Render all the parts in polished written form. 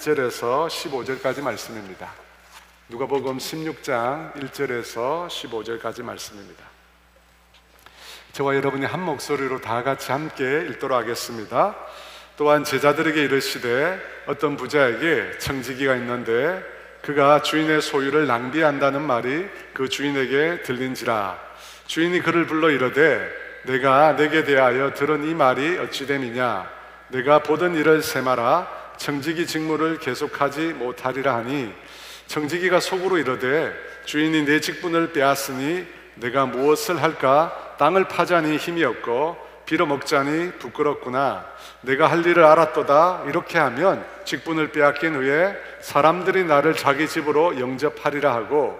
1절에서 15절까지 말씀입니다. 누가복음 16장 1절에서 15절까지 말씀입니다. 저와 여러분이 한 목소리로 다 같이 함께 읽도록 하겠습니다. 또한 제자들에게 이르시되 어떤 부자에게 청지기가 있는데 그가 주인의 소유를 낭비한다는 말이 그 주인에게 들린지라. 주인이 그를 불러 이르되 내가 내게 대하여 들은 이 말이 어찌 됨이냐. 내가 보던 일을 세마라. 청지기 직무를 계속하지 못하리라 하니 청지기가 속으로 이르되 주인이 내 직분을 빼앗으니 내가 무엇을 할까? 땅을 파자니 힘이 없고 빌어먹자니 부끄럽구나. 내가 할 일을 알았도다. 이렇게 하면 직분을 빼앗긴 후에 사람들이 나를 자기 집으로 영접하리라 하고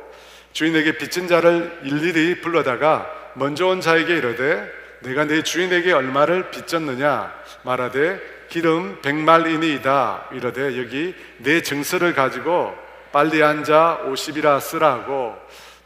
주인에게 빚진 자를 일일이 불러다가 먼저 온 자에게 이르되 내가 내 주인에게 얼마를 빚졌느냐. 말하되 기름 100말이니이다. 이르되 여기 내 증서를 가지고 빨리 앉아 50이라 쓰라 하고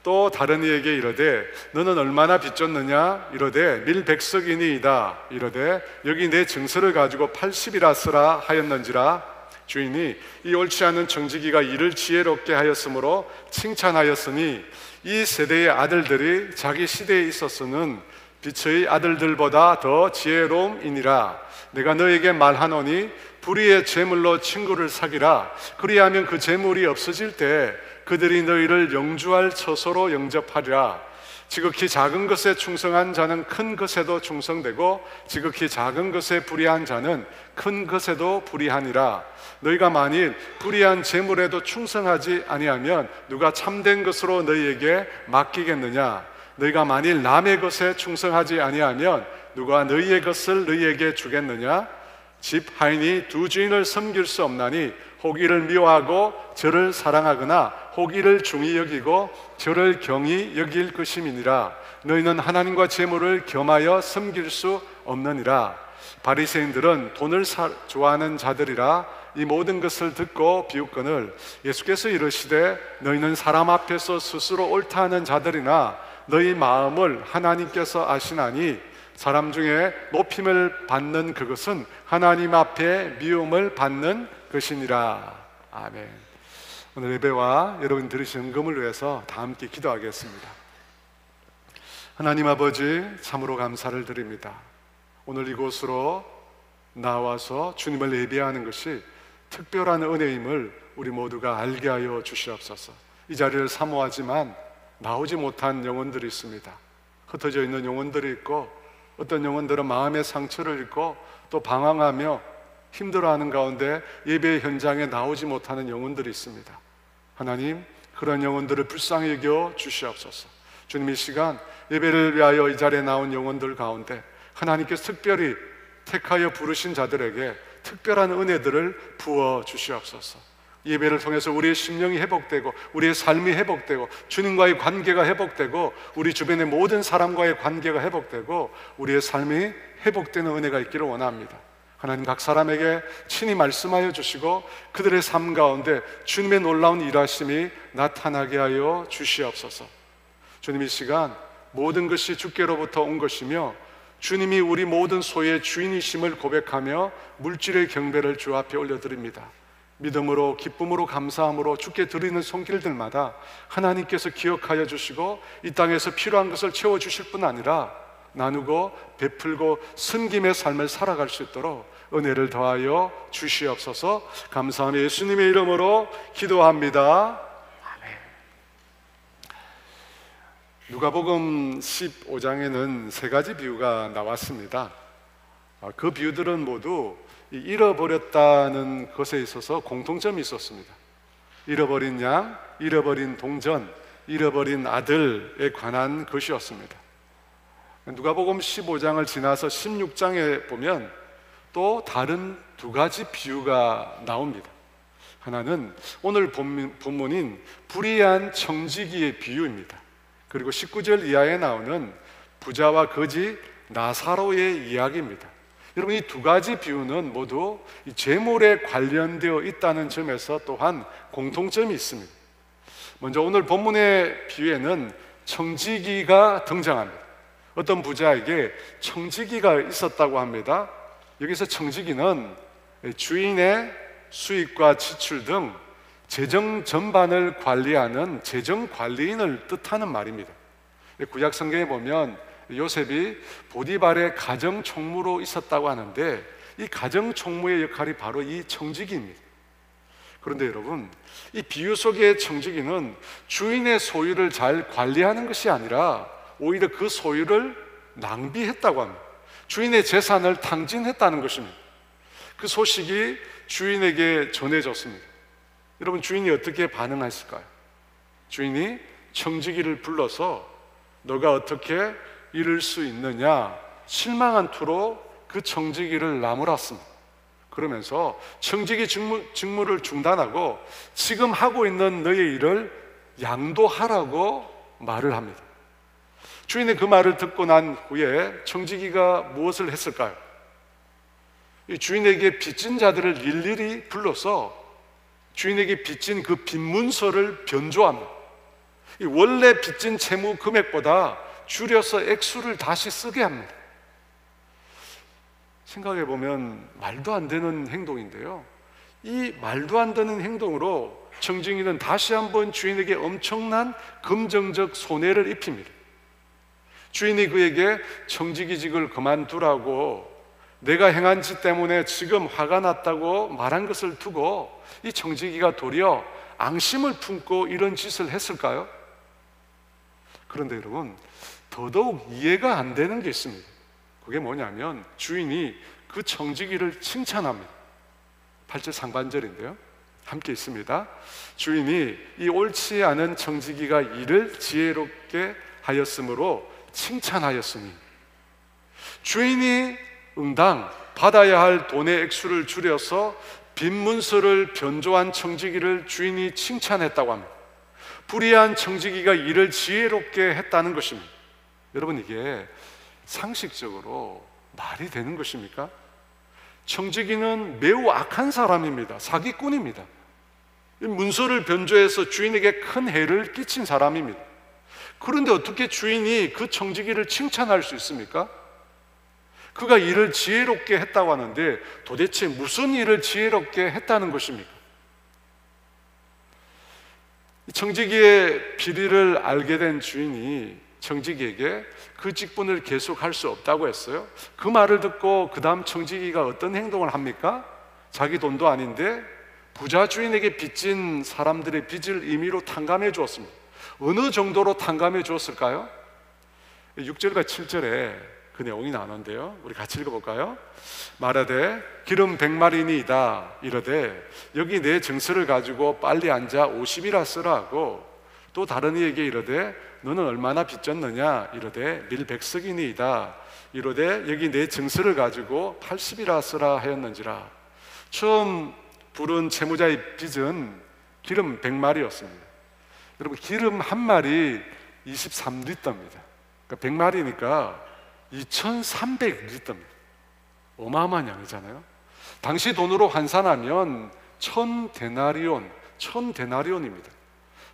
또 다른 이에게 이르되 너는 얼마나 빚졌느냐. 이르되 밀 100석이니이다. 이르되 여기 내 증서를 가지고 80이라 쓰라 하였는지라. 주인이 이 옳지 않은 청지기가 일을 지혜롭게 하였으므로 칭찬하였으니 이 세대의 아들들이 자기 시대에 있어서는 빛의 아들들보다 더 지혜로움이니라. 내가 너에게 말하노니 불의의 재물로 친구를 사귀라. 그리하면 그 재물이 없어질 때 그들이 너희를 영주할 처소로 영접하리라. 지극히 작은 것에 충성한 자는 큰 것에도 충성되고 지극히 작은 것에 불의한 자는 큰 것에도 불의하니라. 너희가 만일 불의한 재물에도 충성하지 아니하면 누가 참된 것으로 너희에게 맡기겠느냐. 너희가 만일 남의 것에 충성하지 아니하면 누가 너희의 것을 너희에게 주겠느냐. 집 하인이 두 주인을 섬길 수 없나니 혹 이를 미워하고 저를 사랑하거나 혹 이를 중히 여기고 저를 경히 여길 것임이니라. 너희는 하나님과 재물을 겸하여 섬길 수 없느니라. 바리새인들은 돈을 좋아하는 자들이라 이 모든 것을 듣고 비웃거늘 예수께서 이르시되 너희는 사람 앞에서 스스로 옳다 하는 자들이나 너희 마음을 하나님께서 아시나니 사람 중에 높임을 받는 그것은 하나님 앞에 미움을 받는 것이니라. 아멘. 오늘 예배와 여러분 들으신 은금을 위해서 다 함께 기도하겠습니다. 하나님 아버지, 참으로 감사를 드립니다. 오늘 이곳으로 나와서 주님을 예배하는 것이 특별한 은혜임을 우리 모두가 알게 하여 주시옵소서. 이 자리를 사모하지만 나오지 못한 영혼들이 있습니다. 흩어져 있는 영혼들이 있고 어떤 영혼들은 마음의 상처를 입고 또 방황하며 힘들어하는 가운데 예배의 현장에 나오지 못하는 영혼들이 있습니다. 하나님, 그런 영혼들을 불쌍히 여겨 주시옵소서. 주님, 이 시간 예배를 위하여 이 자리에 나온 영혼들 가운데 하나님께서 특별히 택하여 부르신 자들에게 특별한 은혜들을 부어 주시옵소서. 예배를 통해서 우리의 심령이 회복되고 우리의 삶이 회복되고 주님과의 관계가 회복되고 우리 주변의 모든 사람과의 관계가 회복되고 우리의 삶이 회복되는 은혜가 있기를 원합니다. 하나님, 각 사람에게 친히 말씀하여 주시고 그들의 삶 가운데 주님의 놀라운 일하심이 나타나게 하여 주시옵소서. 주님, 이 시간 모든 것이 주께로부터 온 것이며 주님이 우리 모든 소유의 주인이심을 고백하며 물질의 경배를 주 앞에 올려드립니다. 믿음으로 기쁨으로 감사함으로 주께 드리는 손길들마다 하나님께서 기억하여 주시고 이 땅에서 필요한 것을 채워주실 뿐 아니라 나누고 베풀고 섬김의 삶을 살아갈 수 있도록 은혜를 더하여 주시옵소서. 감사하며 예수님의 이름으로 기도합니다. 아멘. 누가복음 15장에는 세 가지 비유가 나왔습니다. 그 비유들은 모두 잃어버렸다는 것에 있어서 공통점이 있었습니다. 잃어버린 양, 잃어버린 동전, 잃어버린 아들에 관한 것이었습니다. 누가복음 15장을 지나서 16장에 보면 또 다른 두 가지 비유가 나옵니다. 하나는 오늘 본문인 불의한 청지기의 비유입니다. 그리고 19절 이하에 나오는 부자와 거지 나사로의 이야기입니다. 여러분, 이 두 가지 비유는 모두 재물에 관련되어 있다는 점에서 또한 공통점이 있습니다. 먼저 오늘 본문의 비유에는 청지기가 등장합니다. 어떤 부자에게 청지기가 있었다고 합니다. 여기서 청지기는 주인의 수입과 지출 등 재정 전반을 관리하는 재정관리인을 뜻하는 말입니다. 구약 성경에 보면 요셉이 보디발의 가정총무로 있었다고 하는데 이 가정총무의 역할이 바로 이 청지기입니다. 그런데 여러분, 이 비유 속의 청지기는 주인의 소유를 잘 관리하는 것이 아니라 오히려 그 소유를 낭비했다고 합니다. 주인의 재산을 탕진했다는 것입니다. 그 소식이 주인에게 전해졌습니다. 여러분, 주인이 어떻게 반응했을까요? 주인이 청지기를 불러서 너가 어떻게 이럴 수 있느냐 실망한 투로 그 청지기를 나무랐습니다. 그러면서 청지기 직무를 중단하고 지금 하고 있는 너의 일을 양도하라고 말을 합니다. 주인의 그 말을 듣고 난 후에 청지기가 무엇을 했을까요? 이 주인에게 빚진 자들을 일일이 불러서 주인에게 빚진 그 빚문서를 변조합니다. 이 원래 빚진 채무 금액보다 줄여서 액수를 다시 쓰게 합니다. 생각해 보면 말도 안 되는 행동인데요, 이 말도 안 되는 행동으로 청지기는 다시 한번 주인에게 엄청난 금전적 손해를 입힙니다. 주인이 그에게 청지기직을 그만두라고, 내가 행한 짓 때문에 지금 화가 났다고 말한 것을 두고 이 청지기가 도리어 앙심을 품고 이런 짓을 했을까요? 그런데 여러분, 더더욱 이해가 안 되는 게 있습니다. 그게 뭐냐면 주인이 그 청지기를 칭찬합니다. 8절 상반절인데요, 함께 있습니다. 주인이 이 옳지 않은 청지기가 일을 지혜롭게 하였으므로 칭찬하였으니, 주인이 응당 받아야 할 돈의 액수를 줄여서 빚문서를 변조한 청지기를 주인이 칭찬했다고 합니다. 불의한 청지기가 일을 지혜롭게 했다는 것입니다. 여러분, 이게 상식적으로 말이 되는 것입니까? 청지기는 매우 악한 사람입니다. 사기꾼입니다. 문서를 변조해서 주인에게 큰 해를 끼친 사람입니다. 그런데 어떻게 주인이 그 청지기를 칭찬할 수 있습니까? 그가 일을 지혜롭게 했다고 하는데 도대체 무슨 일을 지혜롭게 했다는 것입니까? 청지기의 비리를 알게 된 주인이 청지기에게 그 직분을 계속할 수 없다고 했어요. 그 말을 듣고 그 다음 청지기가 어떤 행동을 합니까? 자기 돈도 아닌데 부자 주인에게 빚진 사람들의 빚을 임의로 탕감해 주었습니다. 어느 정도로 탕감해 주었을까요? 6절과 7절에 그 내용이 나오는데요, 우리 같이 읽어볼까요? 말하되 기름 100마리니이다 이르되 여기 내 증서를 가지고 빨리 앉아 50이라 쓰라 하고, 또 다른 이에게 이르되 너는 얼마나 빚졌느냐 이르되 밀 100석이니이다 이르되 여기 내 증서를 가지고 80이라 쓰라 하였는지라. 처음 부른 채무자의 빚은 기름 100마리였습니다. 여러분, 기름 한 마리 23리터입니다. 그러니까 100마리니까 2300리터입니다. 어마어마한 양이잖아요. 당시 돈으로 환산하면 1000데나리온입니다.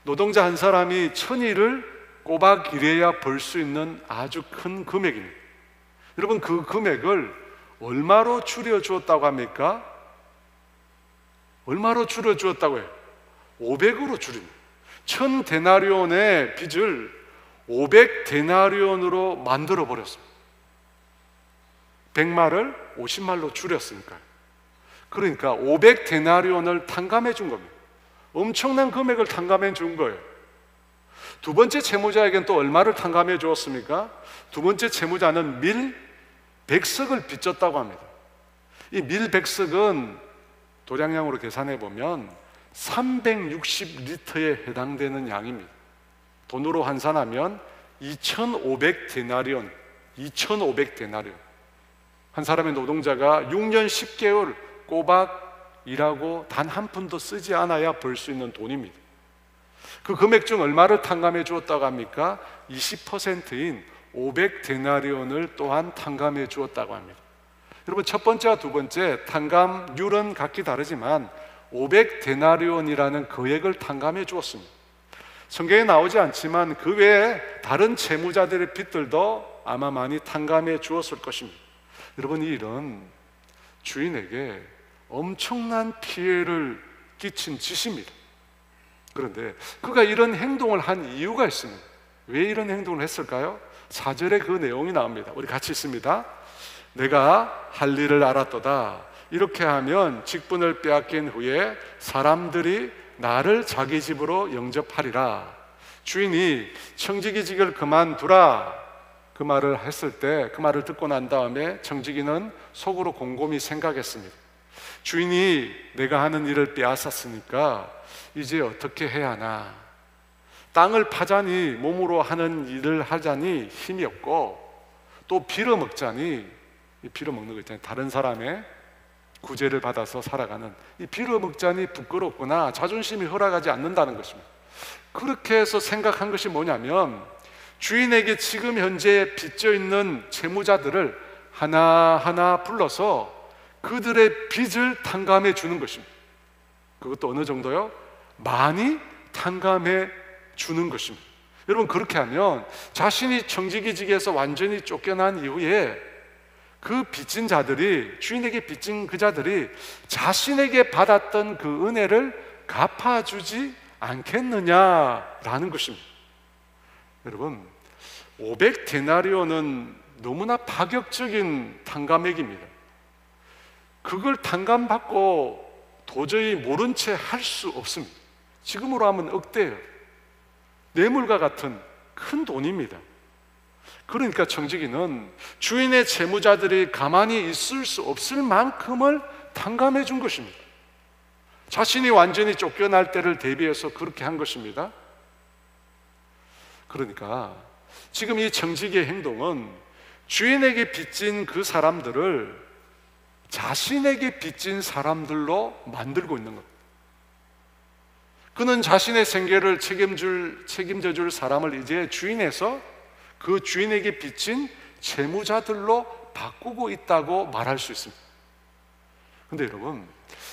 노동자 한 사람이 1000일을 꼬박 일해야 벌 수 있는 아주 큰 금액입니다. 여러분, 그 금액을 얼마로 줄여주었다고 합니까? 얼마로 줄여주었다고 해요? 500으로 줄입니다. 1000데나리온의 빚을 500데나리온으로 만들어 버렸습니다. 100말을 50말로 줄였으니까요. 그러니까 500데나리온을 탕감해 준 겁니다. 엄청난 금액을 탕감해 준 거예요. 두 번째 채무자에게는 또 얼마를 탕감해 주었습니까? 두 번째 채무자는 밀 100석을 빚졌다고 합니다. 이 밀 100석은 도량량으로 계산해 보면 360리터에 해당되는 양입니다. 돈으로 환산하면 2500데나리온, 2500데나리온. 한 사람의 노동자가 6년 10개월 꼬박 일하고 단 한 푼도 쓰지 않아야 벌 수 있는 돈입니다. 그 금액 중 얼마를 탕감해 주었다고 합니까? 20%인 500데나리온을 또한 탕감해 주었다고 합니다. 여러분, 첫 번째와 두 번째 탕감률은 각기 다르지만 500데나리온이라는 거액을 탕감해 주었습니다. 성경에 나오지 않지만 그 외에 다른 채무자들의 빚들도 아마 많이 탕감해 주었을 것입니다. 여러분, 이 일은 주인에게 엄청난 피해를 끼친 짓입니다. 그런데 그가 이런 행동을 한 이유가 있습니다. 왜 이런 행동을 했을까요? 4절에 그 내용이 나옵니다. 우리 같이 읽습니다. 내가 할 일을 알았도다. 이렇게 하면 직분을 빼앗긴 후에 사람들이 나를 자기 집으로 영접하리라. 주인이 청지기직을 그만두라 그 말을 했을 때, 그 말을 듣고 난 다음에 청지기는 속으로 곰곰이 생각했습니다. 주인이 내가 하는 일을 빼앗았으니까 이제 어떻게 해야 하나. 땅을 파자니, 몸으로 하는 일을 하자니 힘이 없고, 또 빌어먹자니, 이 빌어먹는 거 있잖아요. 다른 사람의 구제를 받아서 살아가는 이 빌어먹자니 부끄럽구나, 자존심이 허락하지 않는다는 것입니다. 그렇게 해서 생각한 것이 뭐냐면, 주인에게 지금 현재 빚져 있는 채무자들을 하나하나 불러서 그들의 빚을 탕감해 주는 것입니다. 그것도 어느 정도요? 많이 탕감해 주는 것입니다. 여러분, 그렇게 하면 자신이 청지기직에서 완전히 쫓겨난 이후에 그 빚진 자들이, 주인에게 빚진 그 자들이 자신에게 받았던 그 은혜를 갚아주지 않겠느냐라는 것입니다. 여러분, 500데나리온은 너무나 파격적인 탕감액입니다. 그걸 탕감받고 도저히 모른 채 할 수 없습니다. 지금으로 하면 억대예요. 뇌물과 같은 큰 돈입니다. 그러니까 청지기는 주인의 채무자들이 가만히 있을 수 없을 만큼을 탕감해 준 것입니다. 자신이 완전히 쫓겨날 때를 대비해서 그렇게 한 것입니다. 그러니까 지금 이 청지기의 행동은 주인에게 빚진 그 사람들을 자신에게 빚진 사람들로 만들고 있는 겁니다. 그는 자신의 생계를 책임져 줄 사람을 이제 주인에서 그 주인에게 빚진 채무자들로 바꾸고 있다고 말할 수 있습니다. 그런데 여러분,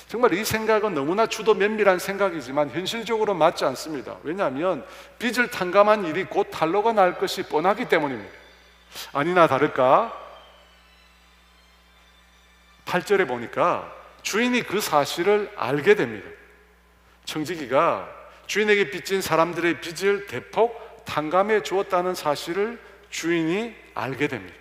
정말 이 생각은 너무나 주도 면밀한 생각이지만 현실적으로 맞지 않습니다. 왜냐하면 빚을 탕감한 일이 곧 탄로가 날 것이 뻔하기 때문입니다. 아니나 다를까 8절에 보니까 주인이 그 사실을 알게 됩니다. 청지기가 주인에게 빚진 사람들의 빚을 대폭 탕감해 주었다는 사실을 주인이 알게 됩니다.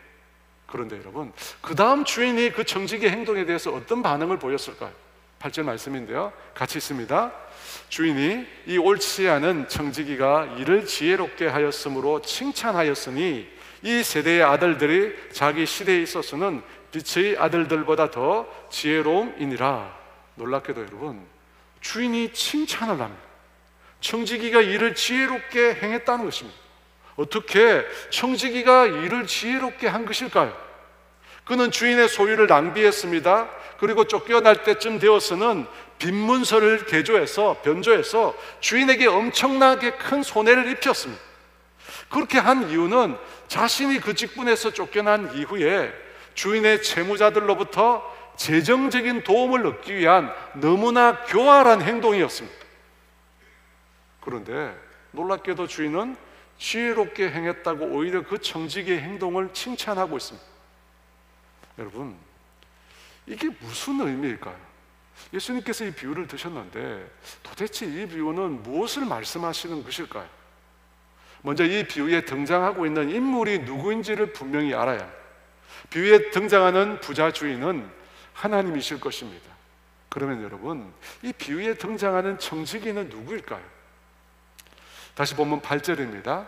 그런데 여러분, 그 다음 주인이 그 청지기의 행동에 대해서 어떤 반응을 보였을까요? 8절 말씀인데요, 같이 있습니다. 주인이 이 옳지 않은 청지기가 일을 지혜롭게 하였으므로 칭찬하였으니 이 세대의 아들들이 자기 시대에 있어서는 빛의 아들들보다 더 지혜로움이니라. 놀랍게도 여러분, 주인이 칭찬을 합니다. 청지기가 일을 지혜롭게 행했다는 것입니다. 어떻게 청지기가 일을 지혜롭게 한 것일까요? 그는 주인의 소유를 낭비했습니다. 그리고 쫓겨날 때쯤 되어서는 빈문서를 변조해서 주인에게 엄청나게 큰 손해를 입혔습니다. 그렇게 한 이유는 자신이 그 직분에서 쫓겨난 이후에 주인의 채무자들로부터 재정적인 도움을 얻기 위한 너무나 교활한 행동이었습니다. 그런데 놀랍게도 주인은 지혜롭게 행했다고 오히려 그 청지기의 행동을 칭찬하고 있습니다. 여러분, 이게 무슨 의미일까요? 예수님께서 이 비유를 드셨는데 도대체 이 비유는 무엇을 말씀하시는 것일까요? 먼저 이 비유에 등장하고 있는 인물이 누구인지를 분명히 알아야 합니다. 비유에 등장하는 부자 주인은 하나님이실 것입니다. 그러면 여러분, 이 비유에 등장하는 청지기는 누구일까요? 다시 보면 8절입니다.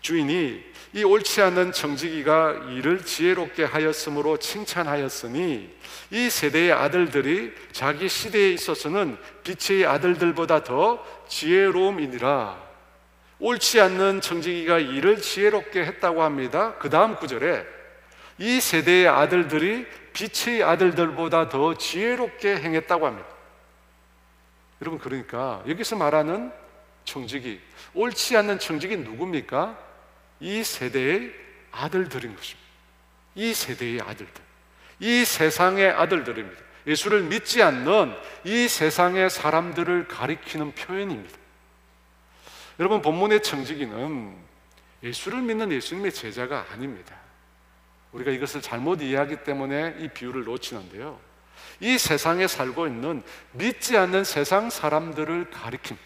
주인이 이 옳지 않은 청지기가 일을 지혜롭게 하였으므로 칭찬하였으니 이 세대의 아들들이 자기 시대에 있어서는 빛의 아들들보다 더 지혜로움이니라. 옳지 않는 청지기가 일을 지혜롭게 했다고 합니다. 그 다음 구절에 이 세대의 아들들이 빛의 아들들보다 더 지혜롭게 행했다고 합니다. 여러분, 그러니까 여기서 말하는 청지기, 옳지 않는 청지기 누굽니까? 이 세대의 아들들인 것입니다. 이 세대의 아들들, 이 세상의 아들들입니다. 예수를 믿지 않는 이 세상의 사람들을 가리키는 표현입니다. 여러분, 본문의 청지기는 예수를 믿는 예수님의 제자가 아닙니다. 우리가 이것을 잘못 이해하기 때문에 이 비유를 놓치는데요, 이 세상에 살고 있는 믿지 않는 세상 사람들을 가리킵니다.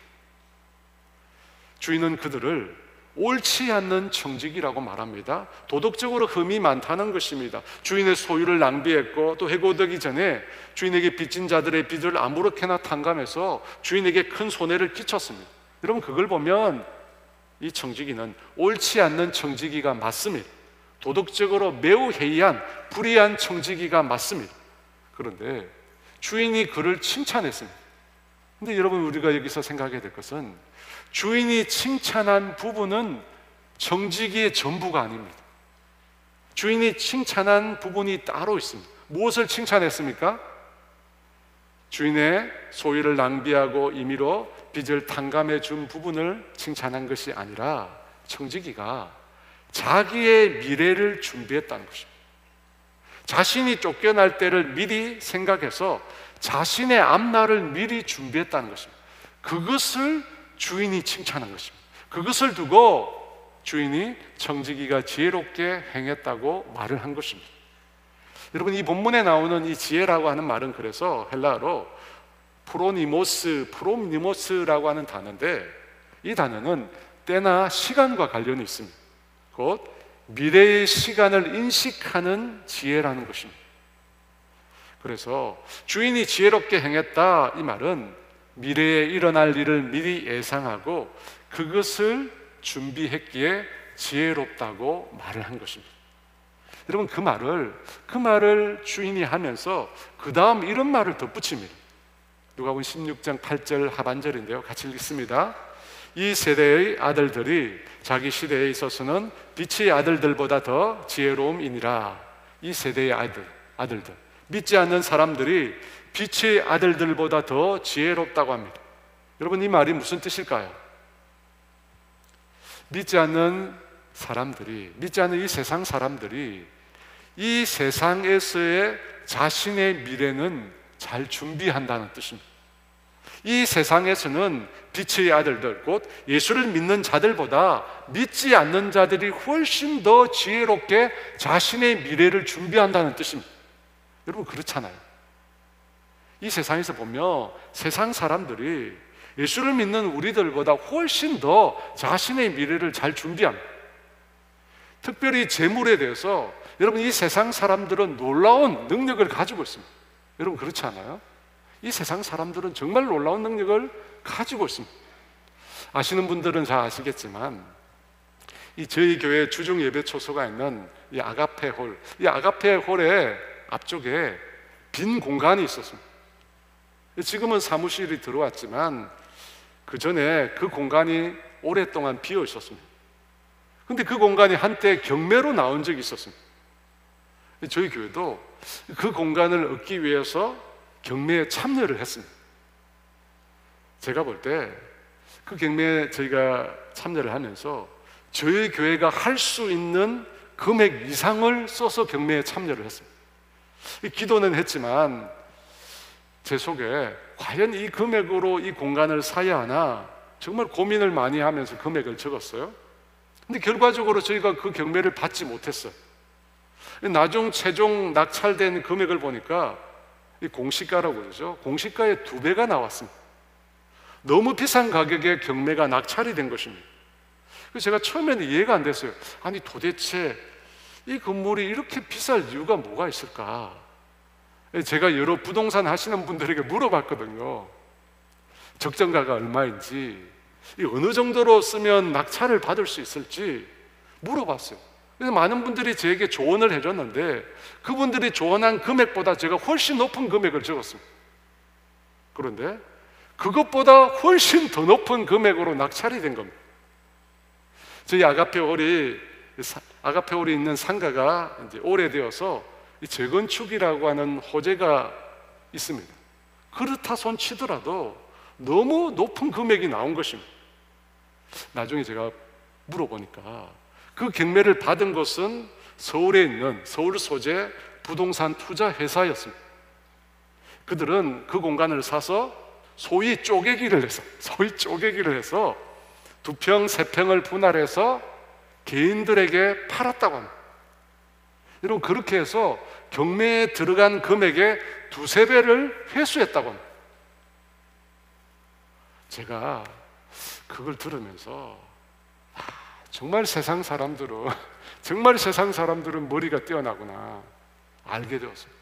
주인은 그들을 옳지 않는 청지기라고 말합니다. 도덕적으로 흠이 많다는 것입니다. 주인의 소유를 낭비했고 또 해고되기 전에 주인에게 빚진 자들의 빚을 아무렇게나 탕감해서 주인에게 큰 손해를 끼쳤습니다. 여러분, 그걸 보면 이 청지기는 옳지 않는 청지기가 맞습니다. 도덕적으로 매우 해이한 불의한 청지기가 맞습니다. 그런데 주인이 그를 칭찬했습니다. 근데 여러분, 우리가 여기서 생각해야 될 것은 주인이 칭찬한 부분은 청지기의 전부가 아닙니다. 주인이 칭찬한 부분이 따로 있습니다. 무엇을 칭찬했습니까? 주인의 소유를 낭비하고 임의로 빚을 탕감해 준 부분을 칭찬한 것이 아니라 청지기가 자기의 미래를 준비했다는 것입니다. 자신이 쫓겨날 때를 미리 생각해서 자신의 앞날을 미리 준비했다는 것입니다. 그것을 주인이 칭찬한 것입니다. 그것을 두고 주인이 청지기가 지혜롭게 행했다고 말을 한 것입니다. 여러분, 이 본문에 나오는 이 지혜라고 하는 말은 그래서 헬라어로 프로미니모스라고 하는 단어인데, 이 단어는 때나 시간과 관련이 있습니다. 곧 미래의 시간을 인식하는 지혜라는 것입니다. 그래서 주인이 지혜롭게 행했다, 이 말은 미래에 일어날 일을 미리 예상하고 그것을 준비했기에 지혜롭다고 말을 한 것입니다. 여러분, 그 말을 주인이 하면서 그 다음 이런 말을 덧붙입니다. 누가복음 16장 8절 하반절인데요, 같이 읽습니다. 이 세대의 아들들이 자기 시대에 있어서는 빛의 아들들보다 더 지혜로움이니라. 이 세대의 아들들, 믿지 않는 사람들이 빛의 아들들보다 더 지혜롭다고 합니다. 여러분, 이 말이 무슨 뜻일까요? 믿지 않는 이 세상 사람들이 이 세상에서의 자신의 미래는 잘 준비한다는 뜻입니다. 이 세상에서는 빛의 아들들, 곧 예수를 믿는 자들보다 믿지 않는 자들이 훨씬 더 지혜롭게 자신의 미래를 준비한다는 뜻입니다. 여러분, 그렇잖아요. 이 세상에서 보면 세상 사람들이 예수를 믿는 우리들보다 훨씬 더 자신의 미래를 잘 준비합니다. 특별히 재물에 대해서 여러분, 이 세상 사람들은 놀라운 능력을 가지고 있습니다. 여러분, 그렇지 않아요? 이 세상 사람들은 정말 놀라운 능력을 가지고 있습니다. 아시는 분들은 잘 아시겠지만 이 저희 교회 주중 예배 초소가 있는 이 아가페 홀, 이 아가페 홀의 앞쪽에 빈 공간이 있었습니다. 지금은 사무실이 들어왔지만 그 전에 그 공간이 오랫동안 비어 있었습니다. 근데 그 공간이 한때 경매로 나온 적이 있었습니다. 저희 교회도 그 공간을 얻기 위해서 경매에 참여를 했습니다. 제가 볼 때 그 경매에 저희가 참여를 하면서 저희 교회가 할 수 있는 금액 이상을 써서 경매에 참여를 했습니다. 기도는 했지만 제 속에 과연 이 금액으로 이 공간을 사야 하나 정말 고민을 많이 하면서 금액을 적었어요. 근데 결과적으로 저희가 그 경매를 받지 못했어요. 최종 낙찰된 금액을 보니까 이 공시가라고 그러죠. 공시가의 2배가 나왔습니다. 너무 비싼 가격에 경매가 낙찰이 된 것입니다. 그래서 제가 처음에는 이해가 안 됐어요. 아니, 도대체 이 건물이 이렇게 비쌀 이유가 뭐가 있을까? 제가 여러 부동산 하시는 분들에게 물어봤거든요. 적정가가 얼마인지, 어느 정도로 쓰면 낙찰을 받을 수 있을지 물어봤어요. 그래서 많은 분들이 저에게 조언을 해줬는데 그분들이 조언한 금액보다 제가 훨씬 높은 금액을 적었습니다. 그런데 그것보다 훨씬 더 높은 금액으로 낙찰이 된 겁니다. 저희 아가페홀이 있는 상가가 이제 오래되어서 재건축이라고 하는 호재가 있습니다. 그렇다 손 치더라도 너무 높은 금액이 나온 것입니다. 나중에 제가 물어보니까 그 경매를 받은 곳은 서울에 있는 서울 소재 부동산 투자 회사였습니다. 그들은 그 공간을 사서 소위 쪼개기를 해서 2평, 3평을 분할해서 개인들에게 팔았다고 합니다. 여러분, 그렇게 해서 경매에 들어간 금액의 두세 배를 회수했다고 합니다. 제가 그걸 들으면서 정말 세상 사람들은 머리가 뛰어나구나 알게 되었어요.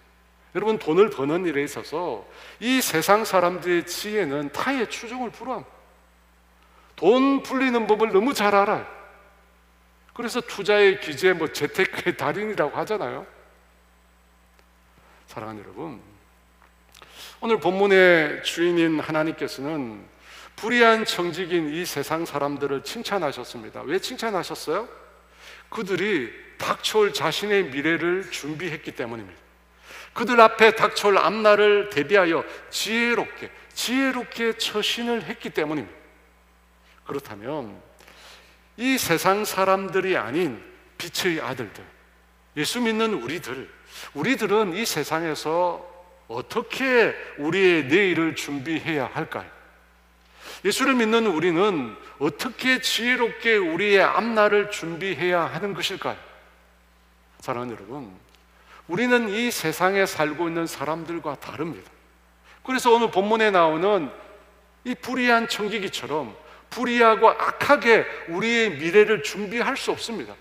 여러분, 돈을 버는 일에 있어서 이 세상 사람들의 지혜는 타의 추종을 불허합니다. 돈 불리는 법을 너무 잘 알아요. 그래서 투자의 기재, 재테크의 달인이라고 하잖아요. 사랑하는 여러분, 오늘 본문의 주인인 하나님께서는 불의한 청직인 이 세상 사람들을 칭찬하셨습니다. 왜 칭찬하셨어요? 그들이 닥쳐올 자신의 미래를 준비했기 때문입니다. 그들 앞에 닥쳐올 앞날을 대비하여 지혜롭게 처신을 했기 때문입니다. 그렇다면 이 세상 사람들이 아닌 빛의 아들들, 예수 믿는 우리들은 이 세상에서 어떻게 우리의 내일을 준비해야 할까요? 예수를 믿는 우리는 어떻게 지혜롭게 우리의 앞날을 준비해야 하는 것일까요? 사랑하는 여러분, 우리는 이 세상에 살고 있는 사람들과 다릅니다. 그래서 오늘 본문에 나오는 이 불의한 청지기처럼 불의하고 악하게 우리의 미래를 준비할 수 없습니다.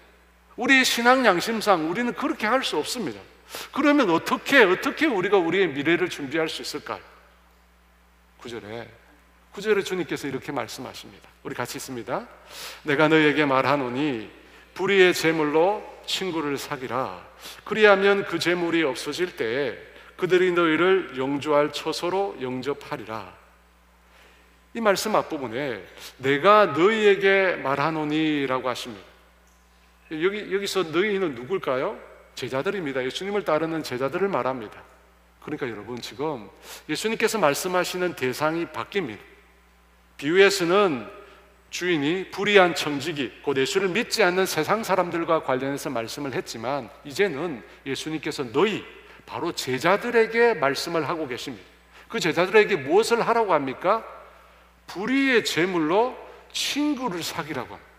우리의 신앙 양심상 우리는 그렇게 할 수 없습니다. 그러면 어떻게 우리가 우리의 미래를 준비할 수 있을까요? 9절에 주님께서 이렇게 말씀하십니다. 우리 같이 있습니다. 내가 너에게 말하노니 불의의 재물로 친구를 사귀라. 그리하면 그 재물이 없어질 때에 그들이 너희를 영주할 처소로 영접하리라. 이 말씀 앞부분에 내가 너희에게 말하노니 라고 하십니다. 여기서 너희는 누굴까요? 제자들입니다. 예수님을 따르는 제자들을 말합니다. 그러니까 여러분, 지금 예수님께서 말씀하시는 대상이 바뀝니다. 비유에서는 주인이 불의한 청지기, 곧 예수를 믿지 않는 세상 사람들과 관련해서 말씀을 했지만, 이제는 예수님께서 바로 제자들에게 말씀을 하고 계십니다. 그 제자들에게 무엇을 하라고 합니까? 불의의 제물로 친구를 사귀라고 합니다.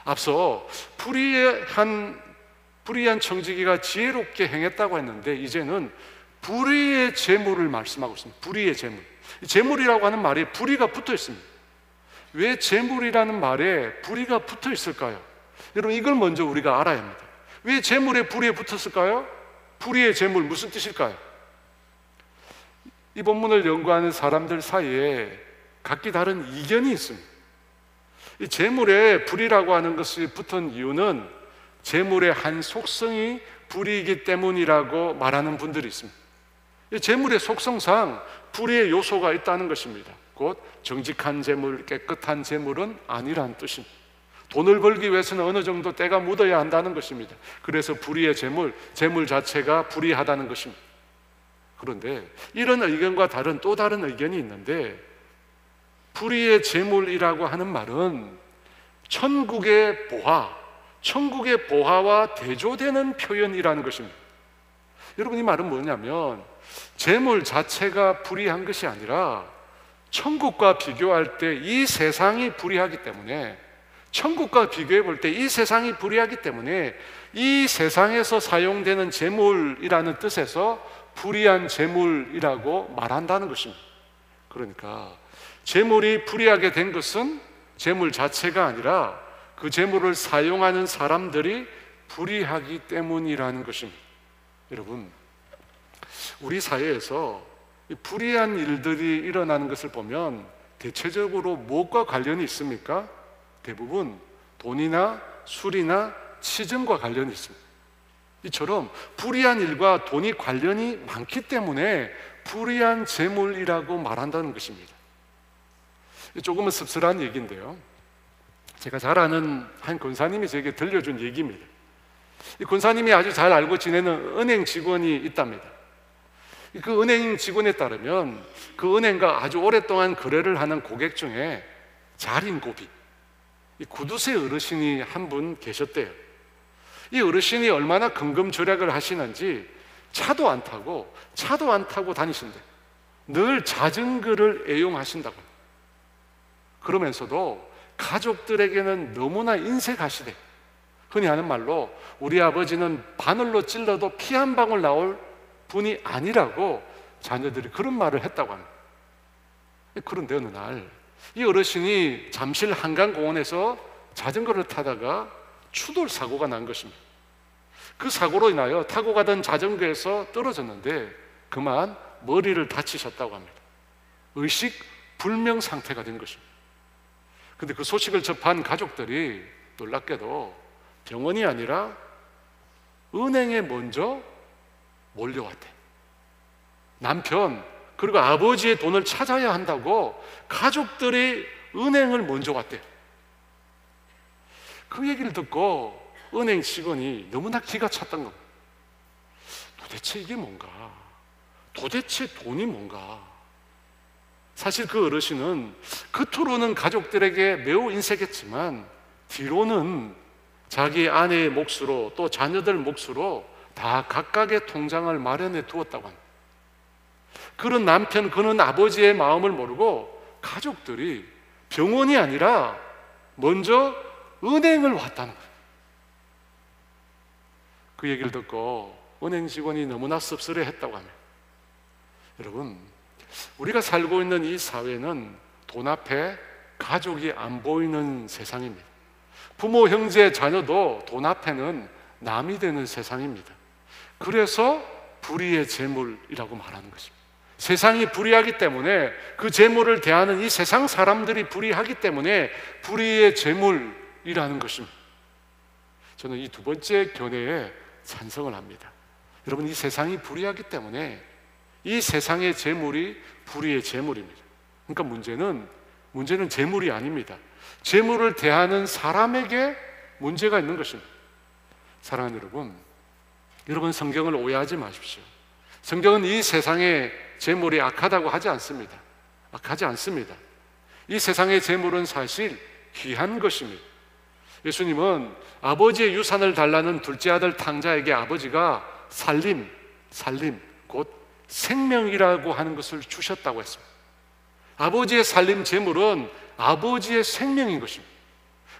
앞서 불의한 청지기가 지혜롭게 행했다고 했는데, 이제는 불의의 재물을 말씀하고 있습니다. 불의의 재물. 재물이라고 하는 말에 불의가 붙어 있습니다. 왜 재물이라는 말에 불의가 붙어 있을까요? 여러분, 이걸 먼저 우리가 알아야 합니다. 왜 재물에 불의에 붙었을까요? 불의의 재물, 무슨 뜻일까요? 이 본문을 연구하는 사람들 사이에 각기 다른 이견이 있습니다. 이 재물에 불의라고 하는 것이 붙은 이유는 재물의 한 속성이 불의이기 때문이라고 말하는 분들이 있습니다. 이 재물의 속성상 불의의 요소가 있다는 것입니다. 곧 정직한 재물, 깨끗한 재물은 아니라는 뜻입니다. 돈을 벌기 위해서는 어느 정도 때가 묻어야 한다는 것입니다. 그래서 불의의 재물 자체가 불의하다는 것입니다. 그런데 이런 의견과 또 다른 의견이 있는데, 불의의 재물이라고 하는 말은 천국의 보화와 대조되는 표현이라는 것입니다. 여러분, 이 말은 뭐냐면 재물 자체가 불의한 것이 아니라 천국과 비교할 때 이 세상이 불의하기 때문에, 천국과 비교해 볼 때 이 세상이 불의하기 때문에 이 세상에서 사용되는 재물이라는 뜻에서 불의한 재물이라고 말한다는 것입니다. 그러니까 재물이 불의하게 된 것은 재물 자체가 아니라 그 재물을 사용하는 사람들이 불의하기 때문이라는 것입니다. 여러분, 우리 사회에서 불의한 일들이 일어나는 것을 보면 대체적으로 무엇과 관련이 있습니까? 대부분 돈이나 술이나 치증과 관련이 있습니다. 이처럼 불의한 일과 돈이 관련이 많기 때문에 불의한 재물이라고 말한다는 것입니다. 조금은 씁쓸한 얘기인데요, 제가 잘 아는 한 권사님이 제게 들려준 얘기입니다. 이 권사님이 아주 잘 알고 지내는 은행 직원이 있답니다. 그 은행 직원에 따르면 그 은행과 아주 오랫동안 거래를 하는 고객 중에 자린고비, 이 구두쇠 어르신이 한 분 계셨대요. 이 어르신이 얼마나 금금절약을 하시는지 차도 안 타고 다니신대. 늘 자전거를 애용하신다고. 그러면서도 가족들에게는 너무나 인색하시대. 흔히 하는 말로 우리 아버지는 바늘로 찔러도 피 한 방울 나올 분이 아니라고 자녀들이 그런 말을 했다고 합니다. 그런데 어느 날 이 어르신이 잠실 한강공원에서 자전거를 타다가 추돌 사고가 난 것입니다. 그 사고로 인하여 타고 가던 자전거에서 떨어졌는데 그만 머리를 다치셨다고 합니다. 의식 불명 상태가 된 것입니다. 그런데 그 소식을 접한 가족들이 놀랍게도 병원이 아니라 은행에 먼저 몰려왔대. 남편 그리고 아버지의 돈을 찾아야 한다고 가족들이 은행을 먼저 왔대요. 그 얘기를 듣고 은행 직원이 너무나 기가 찼던 겁니다. 도대체 이게 뭔가? 도대체 돈이 뭔가? 사실 그 어르신은 겉으로는 가족들에게 매우 인색했지만 뒤로는 자기 아내의 몫으로 또 자녀들 몫으로 다 각각의 통장을 마련해 두었다고 합니다. 그런 남편, 그런 아버지의 마음을 모르고 가족들이 병원이 아니라 먼저 은행을 왔다는 거예요. 그 얘기를 듣고 은행 직원이 너무나 씁쓸해했다고 합니다. 여러분, 우리가 살고 있는 이 사회는 돈 앞에 가족이 안 보이는 세상입니다. 부모, 형제, 자녀도 돈 앞에는 남이 되는 세상입니다. 그래서 불의의 재물이라고 말하는 것입니다. 세상이 불의하기 때문에 그 재물을 대하는 이 세상 사람들이 불의하기 때문에 불의의 재물이라는 것입니다. 저는 이 두 번째 견해에 찬성을 합니다. 여러분, 이 세상이 불의하기 때문에 이 세상의 재물이 불의의 재물입니다. 그러니까 문제는 재물이 아닙니다. 재물을 대하는 사람에게 문제가 있는 것입니다. 사랑하는 여러분 성경을 오해하지 마십시오. 성경은 이 세상의 재물이 악하다고 하지 않습니다. 악하지 않습니다. 이 세상의 재물은 사실 귀한 것입니다. 예수님은 아버지의 유산을 달라는 둘째 아들 탕자에게 아버지가 살림, 곧 생명이라고 하는 것을 주셨다고 했습니다. 아버지의 살림 재물은 아버지의 생명인 것입니다.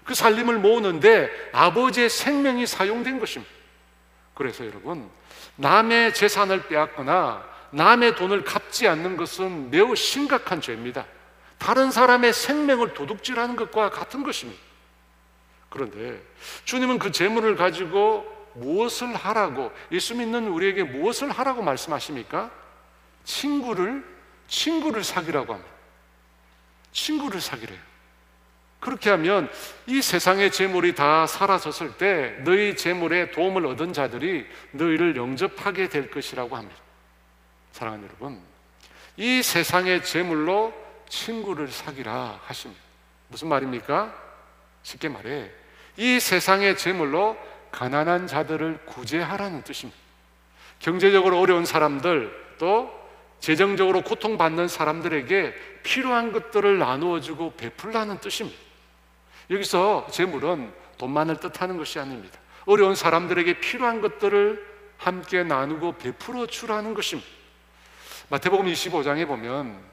그 살림을 모으는데 아버지의 생명이 사용된 것입니다. 그래서 여러분, 남의 재산을 빼앗거나 남의 돈을 갚지 않는 것은 매우 심각한 죄입니다. 다른 사람의 생명을 도둑질하는 것과 같은 것입니다. 그런데 주님은 그 재물을 가지고 무엇을 하라고, 예수 믿는 우리에게 무엇을 하라고 말씀하십니까? 친구를 사귀라고 합니다. 친구를 사귀래요. 그렇게 하면 이 세상의 재물이 다 사라졌을 때 너희 재물에 도움을 얻은 자들이 너희를 영접하게 될 것이라고 합니다. 사랑하는 여러분, 이 세상의 재물로 친구를 사귀라 하십니다. 무슨 말입니까? 쉽게 말해 이 세상의 재물로 가난한 자들을 구제하라는 뜻입니다. 경제적으로 어려운 사람들, 또 재정적으로 고통받는 사람들에게 필요한 것들을 나누어주고 베풀라는 뜻입니다. 여기서 재물은 돈만을 뜻하는 것이 아닙니다. 어려운 사람들에게 필요한 것들을 함께 나누고 베풀어 주라는 것입니다. 마태복음 25장에 보면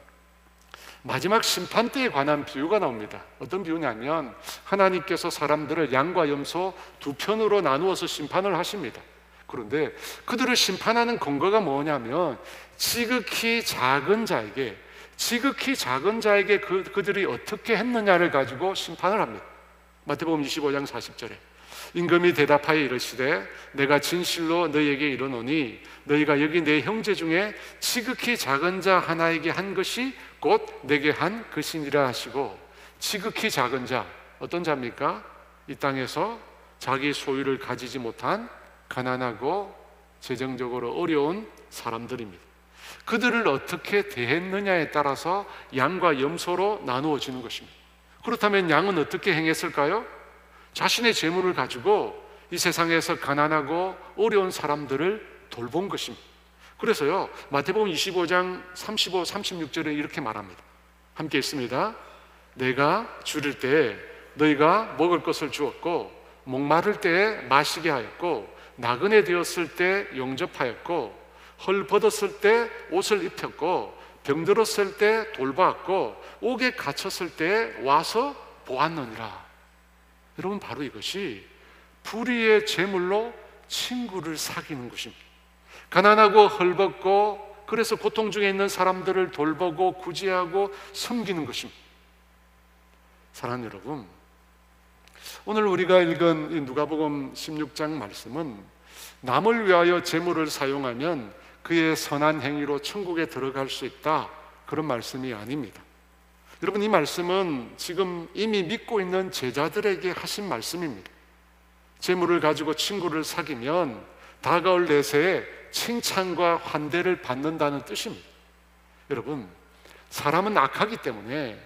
마지막 심판 때에 관한 비유가 나옵니다. 어떤 비유냐면 하나님께서 사람들을 양과 염소 두 편으로 나누어서 심판을 하십니다. 그런데 그들을 심판하는 근거가 뭐냐면 지극히 작은 자에게 그들이 어떻게 했느냐를 가지고 심판을 합니다. 마태복음 25장 40절에 임금이 대답하여 이르시되 내가 진실로 너희에게 이르노니 너희가 여기 내 형제 중에 지극히 작은 자 하나에게 한 것이 곧 내게 한 것이니라 하시고, 지극히 작은 자, 어떤 자입니까? 이 땅에서 자기 소유를 가지지 못한 가난하고 재정적으로 어려운 사람들입니다. 그들을 어떻게 대했느냐에 따라서 양과 염소로 나누어지는 것입니다. 그렇다면 양은 어떻게 행했을까요? 자신의 재물을 가지고 이 세상에서 가난하고 어려운 사람들을 돌본 것입니다. 그래서요, 마태복음 25장 35, 36절에 이렇게 말합니다. 함께 읽습니다. 내가 줄일 때에 너희가 먹을 것을 주었고 목마를 때에 마시게 하였고 나그네 되었을 때 영접하였고 헐 벗었을 때 옷을 입혔고 병들었을 때 돌보았고 옥에 갇혔을 때 와서 보았느니라. 여러분, 바로 이것이 불의의 재물로 친구를 사귀는 것입니다. 가난하고 헐벗고 그래서 고통 중에 있는 사람들을 돌보고 구제하고 섬기는 것입니다. 사랑하는 여러분, 오늘 우리가 읽은 이 누가복음 16장 말씀은 남을 위하여 재물을 사용하면 그의 선한 행위로 천국에 들어갈 수 있다, 그런 말씀이 아닙니다. 여러분, 이 말씀은 지금 이미 믿고 있는 제자들에게 하신 말씀입니다. 재물을 가지고 친구를 사귀면 다가올 내세에 칭찬과 환대를 받는다는 뜻입니다. 여러분, 사람은 악하기 때문에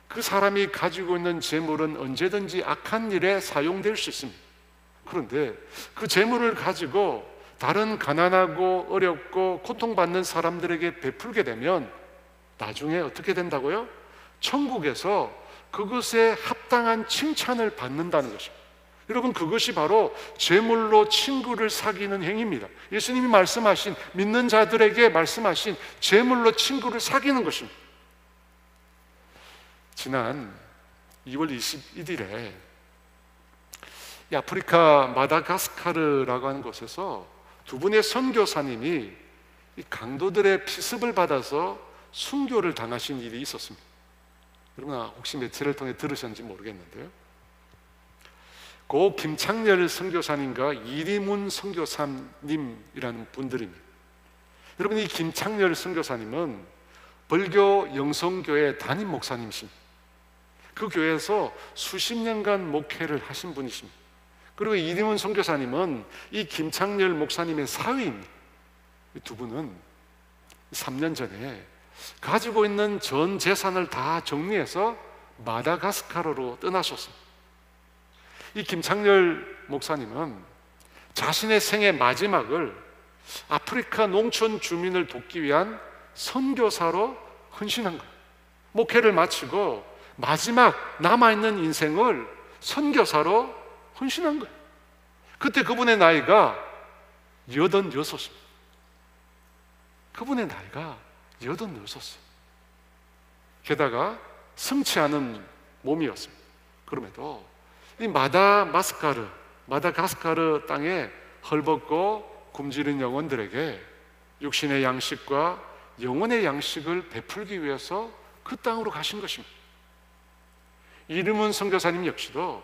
그 사람이 가지고 있는 재물은 언제든지 악한 일에 사용될 수 있습니다. 그런데 그 재물을 가지고 다른 가난하고 어렵고 고통받는 사람들에게 베풀게 되면 나중에 어떻게 된다고요? 천국에서 그것에 합당한 칭찬을 받는다는 것입니다. 여러분, 그것이 바로 재물로 친구를 사귀는 행위입니다. 예수님이 말씀하신, 믿는 자들에게 말씀하신 재물로 친구를 사귀는 것입니다. 지난 2월 21일에 이 아프리카 마다가스카르라고 하는 곳에서 두 분의 선교사님이 이 강도들의 피습을 받아서 순교를 당하신 일이 있었습니다. 여러분, 혹시 매체를 통해 들으셨는지 모르겠는데요, 고 김창렬 선교사님과 이리문 선교사님이라는 분들입니다. 여러분, 이 김창렬 선교사님은 벌교 영성교회 담임 목사님이십니다. 그 교회에서 수십 년간 목회를 하신 분이십니다. 그리고 이리문 선교사님은 이 김창렬 목사님의 사위입니다. 이 두 분은 3년 전에 가지고 있는 전 재산을 다 정리해서 마다가스카르로 떠나셨습니다. 이 김창렬 목사님은 자신의 생의 마지막을 아프리카 농촌 주민을 돕기 위한 선교사로 헌신한 거예요. 목회를 마치고 마지막 남아있는 인생을 선교사로 헌신한 거예요. 그때 그분의 나이가 86입니다. 그분의 나이가 86이에요. 게다가 성치 않은 몸이었습니다. 그럼에도 이 마다가스카르 땅에 헐벗고 굶주린 영혼들에게 육신의 양식과 영혼의 양식을 베풀기 위해서 그 땅으로 가신 것입니다. 이르문 선교사님 역시도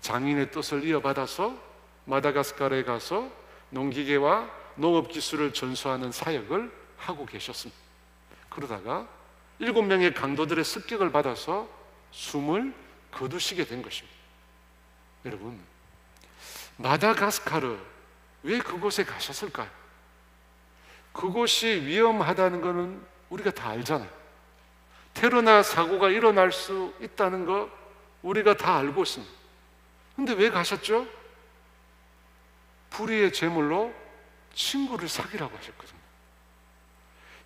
장인의 뜻을 이어받아서 마다가스카르에 가서 농기계와 농업 기술을 전수하는 사역을 하고 계셨습니다. 그러다가 7명의 강도들의 습격을 받아서 숨을 거두시게 된 것입니다. 여러분, 마다가스카르, 왜 그곳에 가셨을까요? 그곳이 위험하다는 것은 우리가 다 알잖아요. 테러나 사고가 일어날 수 있다는 거 우리가 다 알고 있습니다. 근데 왜 가셨죠? 불의의 재물로 친구를 사귀라고 하셨거든요.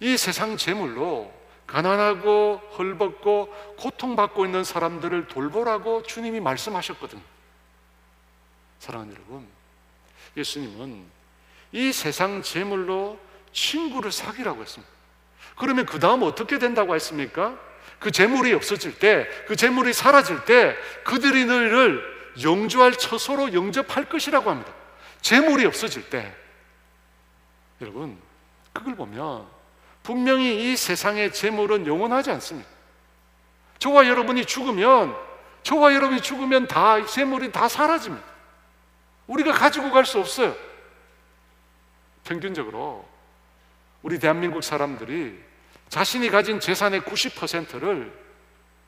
이 세상 재물로 가난하고 헐벗고 고통받고 있는 사람들을 돌보라고 주님이 말씀하셨거든요. 사랑하는 여러분, 예수님은 이 세상 재물로 친구를 사귀라고 했습니다. 그러면 그 다음 어떻게 된다고 했습니까? 그 재물이 없어질 때, 그 재물이 사라질 때 그들이 너희를 영주할 처소로 영접할 것이라고 합니다. 재물이 없어질 때. 여러분, 그걸 보면 분명히 이 세상의 재물은 영원하지 않습니다. 저와 여러분이 죽으면 다 재물이 다 사라집니다. 우리가 가지고 갈 수 없어요. 평균적으로 우리 대한민국 사람들이 자신이 가진 재산의 90%를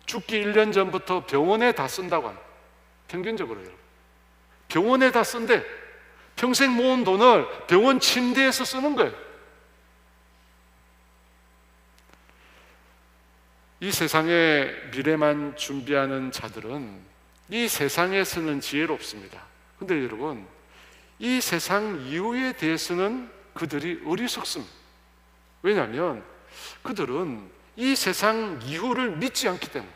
죽기 1년 전부터 병원에 다 쓴다고 합니다. 평균적으로요. 병원에 다 쓴대. 평생 모은 돈을 병원 침대에서 쓰는 거예요. 이 세상의 미래만 준비하는 자들은 이 세상에서는 지혜롭습니다. 근데 여러분, 이 세상 이후에 대해서는 그들이 어리석습니다. 왜냐하면 그들은 이 세상 이후를 믿지 않기 때문에,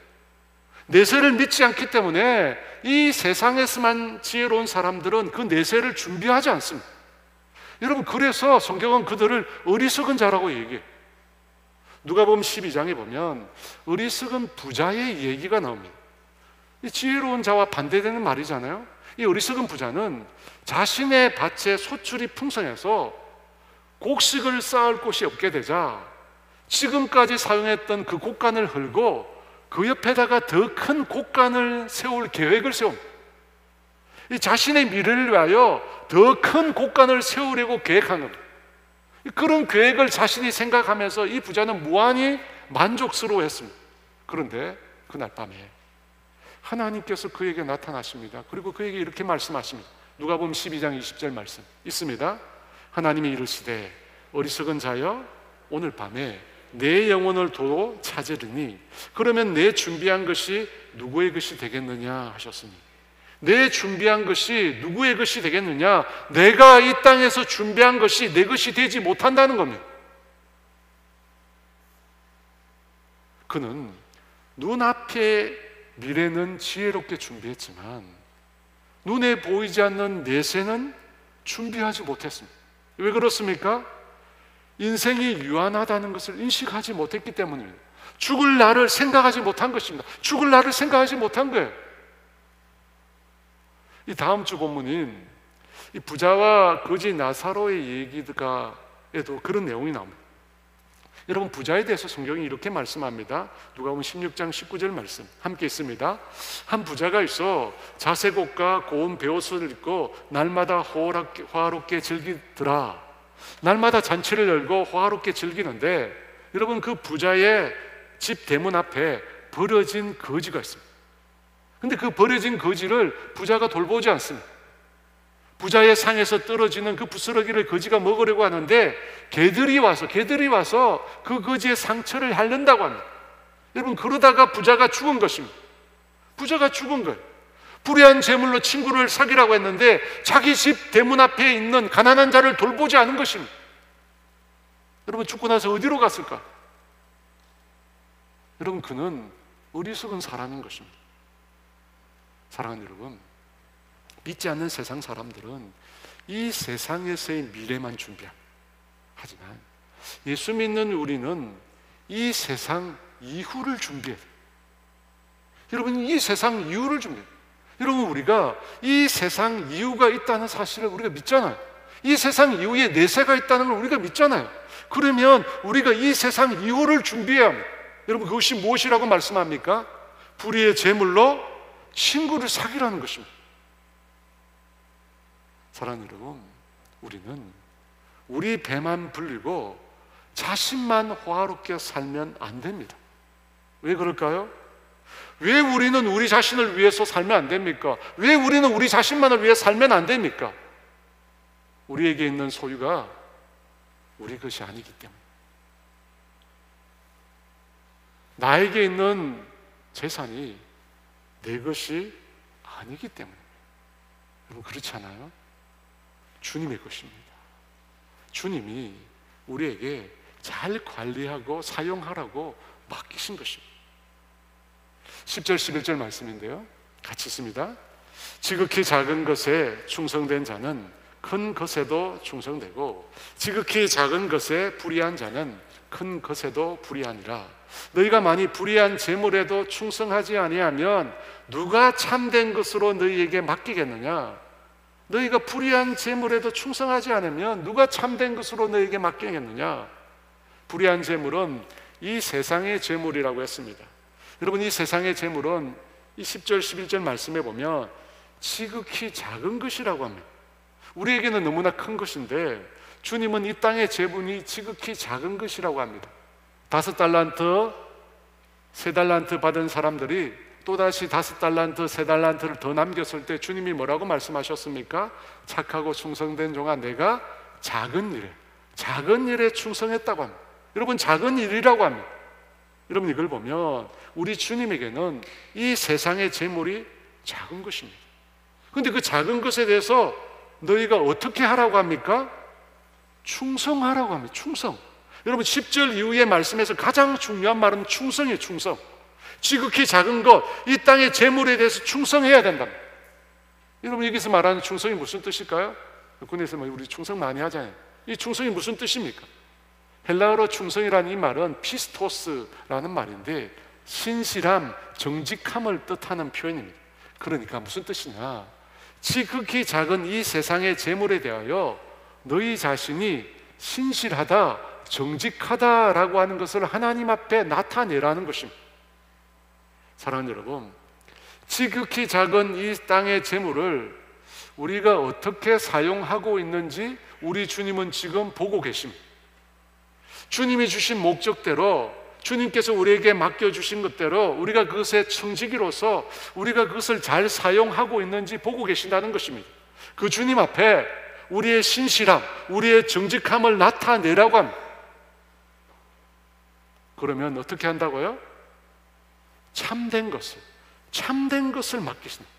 내세를 믿지 않기 때문에 이 세상에서만 지혜로운 사람들은 그 내세를 준비하지 않습니다. 여러분, 그래서 성경은 그들을 어리석은 자라고 얘기해요. 누가복음 12장에 보면 어리석은 부자의 얘기가 나옵니다. 이 지혜로운 자와 반대되는 말이잖아요. 이 어리석은 부자는 자신의 밭에 소출이 풍성해서 곡식을 쌓을 곳이 없게 되자 지금까지 사용했던 그 곡간을 헐고 그 옆에다가 더 큰 곡간을 세울 계획을 세웁니다. 이 자신의 미래를 위하여 더 큰 곡간을 세우려고 계획한 겁니다. 그런 계획을 자신이 생각하면서 이 부자는 무한히 만족스러워했습니다. 그런데 그날 밤에 하나님께서 그에게 나타나십니다. 그리고 그에게 이렇게 말씀하십니다. 누가복음 12장 20절 말씀 있습니다. 하나님이 이르시되 어리석은 자여 오늘 밤에 내 영혼을 도로 찾으리니 그러면 내 준비한 것이 누구의 것이 되겠느냐 하셨으니, 내 준비한 것이 누구의 것이 되겠느냐? 내가 이 땅에서 준비한 것이 내 것이 되지 못한다는 겁니다. 그는 눈앞의 미래는 지혜롭게 준비했지만 눈에 보이지 않는 내세는 준비하지 못했습니다. 왜 그렇습니까? 인생이 유한하다는 것을 인식하지 못했기 때문입니다. 죽을 날을 생각하지 못한 것입니다. 죽을 날을 생각하지 못한 거예요. 이 다음 주 본문인 이 부자와 거지 나사로의 얘기가에도 그런 내용이 나옵니다. 여러분, 부자에 대해서 성경이 이렇게 말씀합니다. 누가복음 16장 19절 말씀 함께 있습니다. 한 부자가 있어 자색 옷과 고운 베옷을 입고 날마다 호화롭게 즐기더라. 날마다 잔치를 열고 호화롭게 즐기는데, 여러분, 그 부자의 집 대문 앞에 버려진 거지가 있습니다. 근데 그 버려진 거지를 부자가 돌보지 않습니다. 부자의 상에서 떨어지는 그 부스러기를 거지가 먹으려고 하는데 개들이 와서 그 거지의 상처를 핥는다고 합니다. 여러분, 그러다가 부자가 죽은 것입니다. 부자가 죽은 거예요. 불의한 재물로 친구를 사귀라고 했는데 자기 집 대문 앞에 있는 가난한 자를 돌보지 않은 것입니다. 여러분, 죽고 나서 어디로 갔을까? 여러분, 그는 어리석은 사람인 것입니다. 사랑하는 여러분, 믿지 않는 세상 사람들은 이 세상에서의 미래만 준비합니다. 하지만 예수 믿는 우리는 이 세상 이후를 준비해야 돼요. 여러분, 이 세상 이후를 준비해요. 여러분, 우리가 이 세상 이후가 있다는 사실을 우리가 믿잖아요. 이 세상 이후에 내세가 있다는 걸 우리가 믿잖아요. 그러면 우리가 이 세상 이후를 준비해야 합니다. 여러분, 그것이 무엇이라고 말씀합니까? 불의의 재물로 친구를 사귀라는 것입니다. 사랑하는 여러분, 우리는 우리 배만 불리고 자신만 호화롭게 살면 안 됩니다. 왜 그럴까요? 왜 우리는 우리 자신을 위해서 살면 안 됩니까? 왜 우리는 우리 자신만을 위해 살면 안 됩니까? 우리에게 있는 소유가 우리 것이 아니기 때문에, 나에게 있는 재산이 내 것이 아니기 때문에. 여러분, 그렇지 않아요? 주님의 것입니다. 주님이 우리에게 잘 관리하고 사용하라고 맡기신 것입니다. 10절 11절 말씀인데요, 같이 있습니다. 지극히 작은 것에 충성된 자는 큰 것에도 충성되고 지극히 작은 것에 불의한 자는 큰 것에도 불의하니라. 너희가 많이 불의한 재물에도 충성하지 아니하면 누가 참된 것으로 너희에게 맡기겠느냐? 너희가 불의한 재물에도 충성하지 않으면 누가 참된 것으로 너희에게 맡기겠느냐? 불의한 재물은 이 세상의 재물이라고 했습니다. 여러분, 이 세상의 재물은 이 10절 11절 말씀에 보면 지극히 작은 것이라고 합니다. 우리에게는 너무나 큰 것인데 주님은 이 땅의 재분이 지극히 작은 것이라고 합니다. 5달란트, 3달란트 받은 사람들이 또다시 5달란트, 3달란트를 더 남겼을 때 주님이 뭐라고 말씀하셨습니까? 착하고 충성된 종아, 내가 작은 일에 충성했다고 합니다. 여러분, 작은 일이라고 합니다. 여러분, 이걸 보면 우리 주님에게는 이 세상의 재물이 작은 것입니다. 그런데 그 작은 것에 대해서 너희가 어떻게 하라고 합니까? 충성하라고 합니다. 충성. 여러분, 10절 이후의 말씀에서 가장 중요한 말은 충성이에요. 충성. 지극히 작은 것, 이 땅의 재물에 대해서 충성해야 된다. 여러분, 여기서 말하는 충성이 무슨 뜻일까요? 군에서 우리 충성 많이 하잖아요. 이 충성이 무슨 뜻입니까? 헬라어로 충성이라는 이 말은 피스토스라는 말인데 신실함, 정직함을 뜻하는 표현입니다. 그러니까 무슨 뜻이냐? 지극히 작은 이 세상의 재물에 대하여 너희 자신이 신실하다, 정직하다라고 하는 것을 하나님 앞에 나타내라는 것입니다. 사랑하는 여러분, 지극히 작은 이 땅의 재물을 우리가 어떻게 사용하고 있는지 우리 주님은 지금 보고 계십니다. 주님이 주신 목적대로, 주님께서 우리에게 맡겨주신 것대로 우리가 그것의 청지기로서 우리가 그것을 잘 사용하고 있는지 보고 계신다는 것입니다. 그 주님 앞에 우리의 신실함, 우리의 정직함을 나타내라고 합니다. 그러면 어떻게 한다고요? 참된 것을 맡기신다.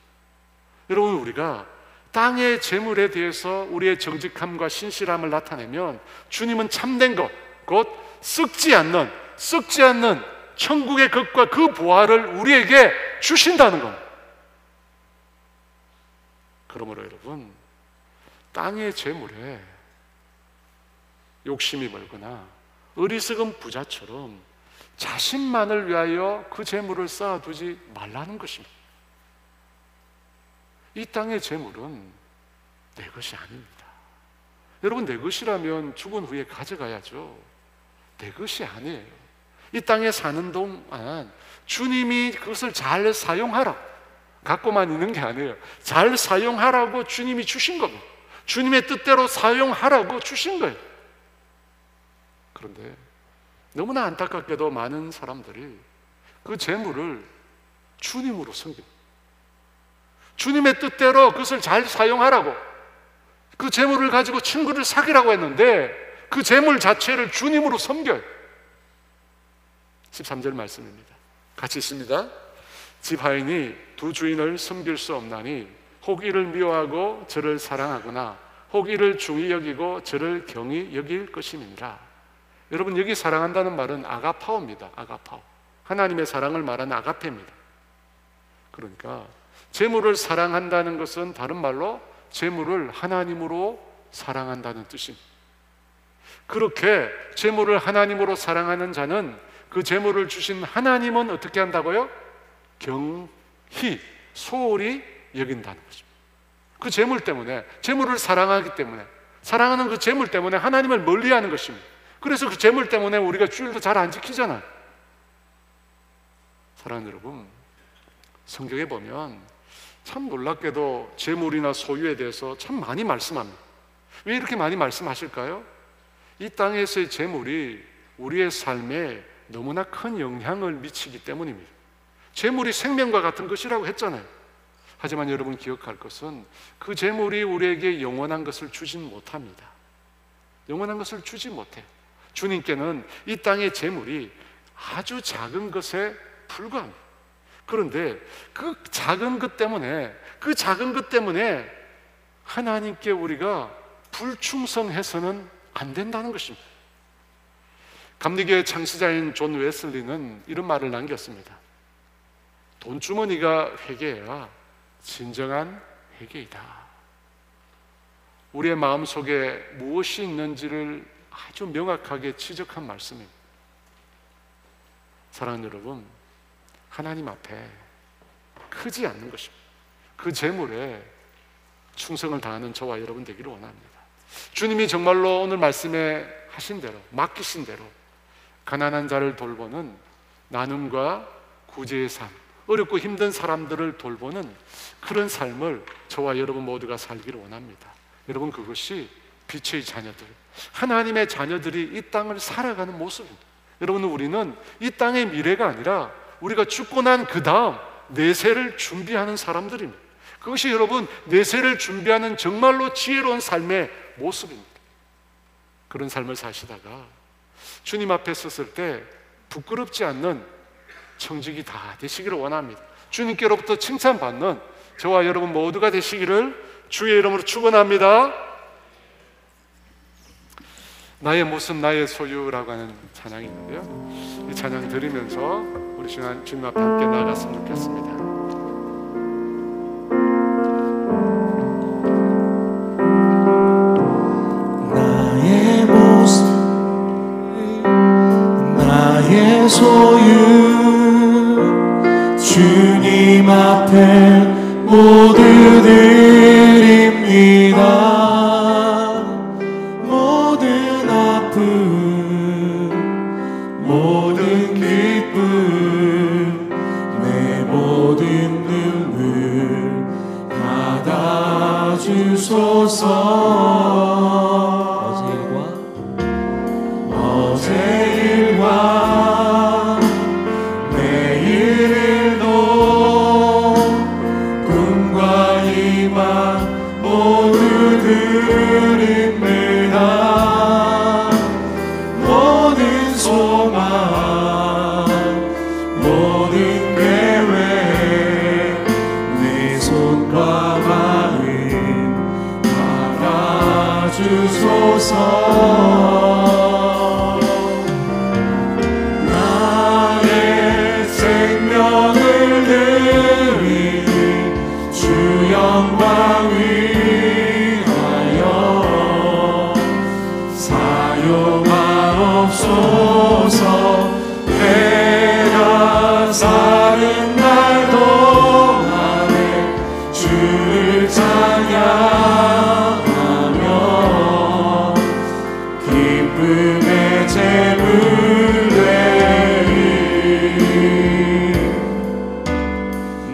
여러분, 우리가 땅의 재물에 대해서 우리의 정직함과 신실함을 나타내면 주님은 참된 것, 곧 썩지 않는 천국의 것과 그 보화를 우리에게 주신다는 겁니다. 그러므로 여러분, 땅의 재물에 욕심이 멀거나 어리석은 부자처럼 자신만을 위하여 그 재물을 쌓아두지 말라는 것입니다. 이 땅의 재물은 내 것이 아닙니다. 여러분, 내 것이라면 죽은 후에 가져가야죠. 내 것이 아니에요. 이 땅에 사는 동안 주님이 그것을 잘 사용하라, 갖고만 있는 게 아니에요. 잘 사용하라고 주님이 주신 겁니다. 주님의 뜻대로 사용하라고 주신 거예요. 그런데 너무나 안타깝게도 많은 사람들이 그 재물을 주님으로 섬깁니다. 주님의 뜻대로 그것을 잘 사용하라고, 그 재물을 가지고 친구를 사귀라고 했는데 그 재물 자체를 주님으로 섬겨요. 13절 말씀입니다. 같이 있습니다. 집 하인이 두 주인을 섬길 수 없나니 혹 이를 미워하고 저를 사랑하거나 혹 이를 중히 여기고 저를 경히 여길 것임이니라. 여러분, 여기 사랑한다는 말은 아가파오입니다. 아가파오. 하나님의 사랑을 말하는 아가페입니다. 그러니까 재물을 사랑한다는 것은 다른 말로 재물을 하나님으로 사랑한다는 뜻입니다. 그렇게 재물을 하나님으로 사랑하는 자는 그 재물을 주신 하나님은 어떻게 한다고요? 경히, 소홀히 여긴다는 거죠. 그 재물 때문에, 재물을 사랑하기 때문에, 사랑하는 그 재물 때문에 하나님을 멀리하는 것입니다. 그래서 그 재물 때문에 우리가 주일도 잘 안 지키잖아요. 사랑하는 여러분, 성경에 보면 참 놀랍게도 재물이나 소유에 대해서 참 많이 말씀합니다. 왜 이렇게 많이 말씀하실까요? 이 땅에서의 재물이 우리의 삶에 너무나 큰 영향을 미치기 때문입니다. 재물이 생명과 같은 것이라고 했잖아요. 하지만 여러분 기억할 것은 그 재물이 우리에게 영원한 것을 주진 못합니다. 영원한 것을 주지 못해요. 주님께는 이 땅의 재물이 아주 작은 것에 불과합니다. 그런데 그 작은 것 때문에 하나님께 우리가 불충성해서는 안 된다는 것입니다. 감리교의 창시자인 존 웨슬리는 이런 말을 남겼습니다. 돈주머니가 회개해야 진정한 회개이다. 우리의 마음속에 무엇이 있는지를 아주 명확하게 지적한 말씀입니다. 사랑하는 여러분, 하나님 앞에 크지 않는 것입니다. 그 재물에 충성을 다하는 저와 여러분 되기를 원합니다. 주님이 정말로 오늘 말씀에 하신 대로, 맡기신 대로 가난한 자를 돌보는 나눔과 구제의 삶, 어렵고 힘든 사람들을 돌보는 그런 삶을 저와 여러분 모두가 살기를 원합니다. 여러분, 그것이 빛의 자녀들, 하나님의 자녀들이 이 땅을 살아가는 모습입니다. 여러분, 우리는 이 땅의 미래가 아니라 우리가 죽고 난 그 다음 내세를 준비하는 사람들입니다. 그것이 여러분 내세를 준비하는 정말로 지혜로운 삶의 모습입니다. 그런 삶을 사시다가 주님 앞에 섰을 때 부끄럽지 않는 청직이 다 되시기를 원합니다. 주님께로부터 칭찬받는 저와 여러분 모두가 되시기를 주의 이름으로 축원합니다. 나의 모습 나의 소유라고 하는 찬양이 있는데요, 이 찬양 들으면서 우리 주님 앞에 함께 나아갔으면 좋겠습니다. 나의 모습 나의 소유 주님 앞에 모두 드립니다. 모든 어제 일과 내일 일도 꿈과 희망 모두 드립니다. 모든 소망 모든 계획 내 손과 마음 받아주소서. 나의 생명을 드리니 주 영광 위하여 사용하옵소서. 내가 사는 날 동안에 주를 찬양하며 기쁨의 제물 되리.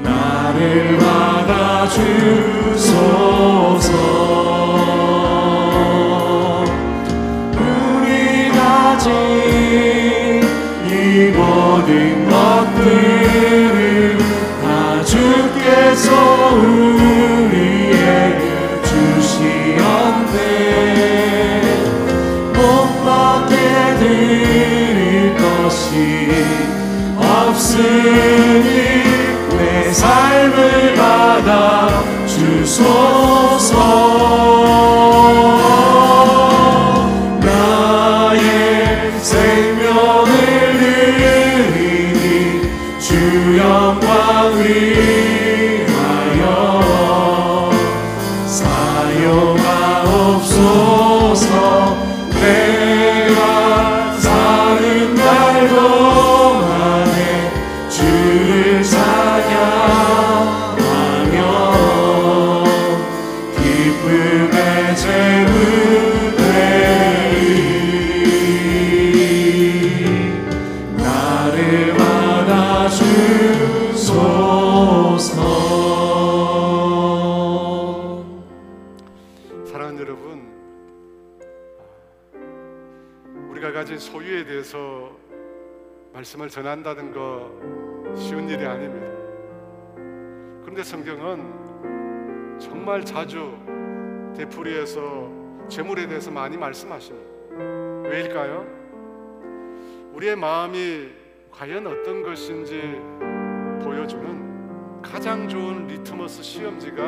나를 받아주소서. 우리가 가진 이 모든 것들을 다 주께서 우리에게 주시었네. 못 받게 드릴 것이 없으니 내 삶을 받아 주소서. 나의 생명을 드리니 주 영광 위하여 사용하옵소서. 내가 사는 날 동안에 주를 찬양하며 기쁨의 제물 되리. 나를 받아주소서. 사랑하는 여러분, 우리가 가진 소유에 대해서 말씀을 전한다는 거 쉬운 일이 아닙니다. 그런데 성경은 정말 자주 되풀이해서 재물에 대해서 많이 말씀하십니다. 왜일까요? 우리의 마음이 과연 어떤 것인지 보여주는 가장 좋은 리트머스 시험지가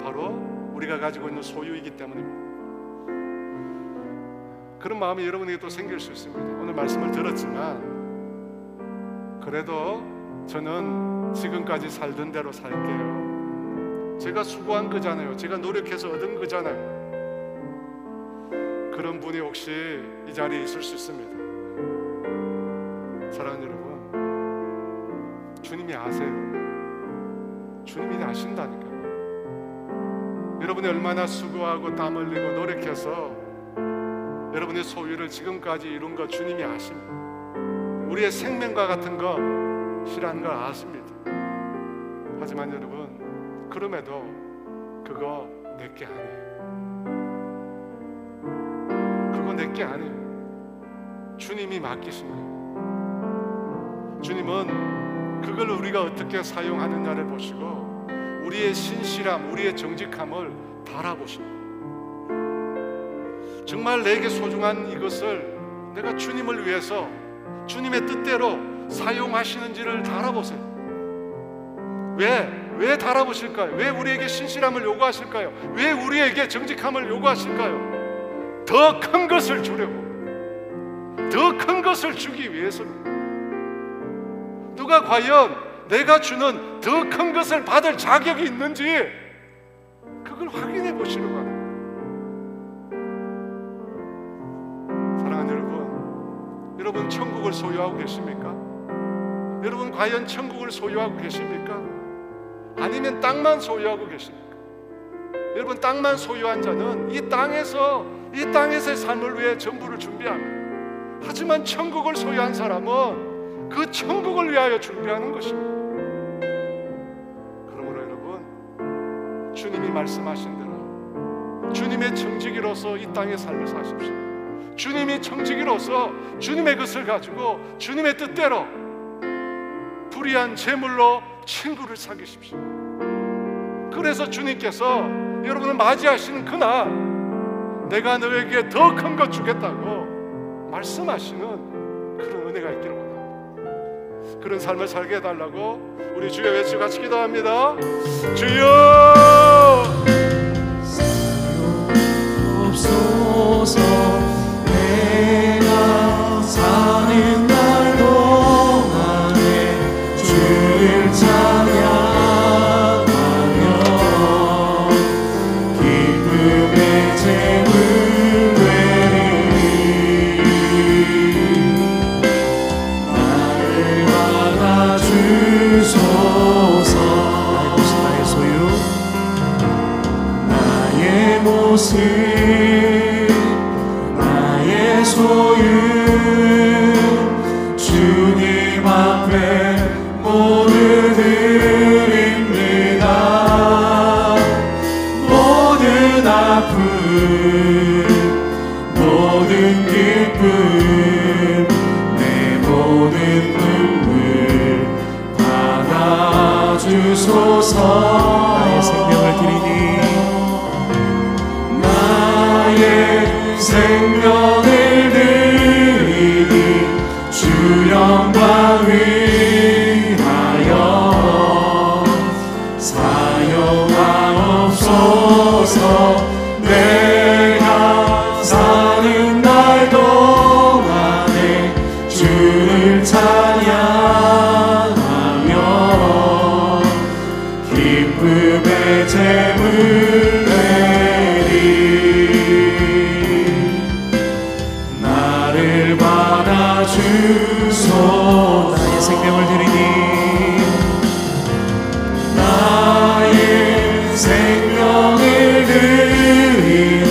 바로 우리가 가지고 있는 소유이기 때문입니다. 그런 마음이 여러분에게 또 생길 수 있습니다. 오늘 말씀을 들었지만 그래도 저는 지금까지 살던 대로 살게요. 제가 수고한 거잖아요. 제가 노력해서 얻은 거잖아요. 그런 분이 혹시 이 자리에 있을 수 있습니다. 사랑하는 여러분, 주님이 아세요. 주님이 아신다니까요. 여러분이 얼마나 수고하고 땀 흘리고 노력해서 여러분의 소유를 지금까지 이룬 거 주님이 아십니다. 우리의 생명과 같은 거 실한 걸 아십니다. 하지만 여러분, 그럼에도 그거 내게 아니에요. 그거 내게 아니에요. 주님이 맡기신 거예요. 주님은 그걸 우리가 어떻게 사용하느냐를 보시고 우리의 신실함, 우리의 정직함을 바라보십니다. 정말 내게 소중한 이것을 내가 주님을 위해서 주님의 뜻대로 사용하시는지를 달아보세요. 왜 달아보실까요? 왜 우리에게 신실함을 요구하실까요? 왜 우리에게 정직함을 요구하실까요? 더 큰 것을 주려고, 더 큰 것을 주기 위해서입니다. 누가 과연 내가 주는 더 큰 것을 받을 자격이 있는지 그걸 확인해 보시려고 합니다. 사랑하는 여러분 천국을 소유하고 계십니까? 여러분 과연 천국을 소유하고 계십니까? 아니면 땅만 소유하고 계십니까? 여러분 땅만 소유한 자는 이 땅에서의 삶을 위해 전부를 준비합니다. 하지만 천국을 소유한 사람은 그 천국을 위하여 준비하는 것입니다. 그러므로 여러분, 주님이 말씀하신 대로 주님의 청지기로서 이 땅의 삶을 사십시오. 주님이 청지기로서 주님의 것을 가지고 주님의 뜻대로 불의한 재물로 친구를 사귀십시오. 그래서 주님께서 여러분을 맞이하시는 그날 내가 너에게 더 큰 것 주겠다고 말씀하시는 그런 은혜가 있기를 원합니다. 그런 삶을 살게 해달라고 우리 주여 외치고 같이 기도합니다. 주여 없소서. 내가 사는 날 동안에 주를 찬양하며 기쁨의 재물 되리니 나를 받아주소서. 나의 소유 나의 모습 나의 소유 주님 앞에 모두 드립니다. 모든 아픔 모든 기쁨 내 모든 눈물 받아주소서. 나의 생명을 드리니 나의 생명을 드리니 주 영광 위하여 사용하옵소서. 내가 사는 날 동안에 주를 찬양하며 기쁨의 재물 나를 받아주소. 나의 생명을 드리니 나의 생명을 드리니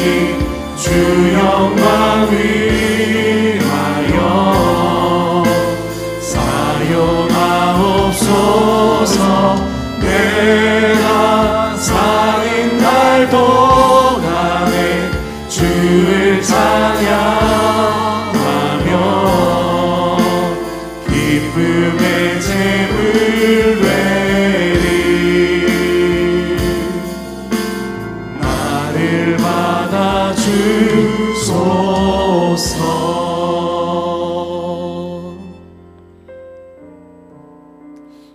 주 영광 위하여 사용하옵소서. 내가 사는 날 동안에 주를 찬양하며 기쁨의 재물 되리 나를 받아주소서.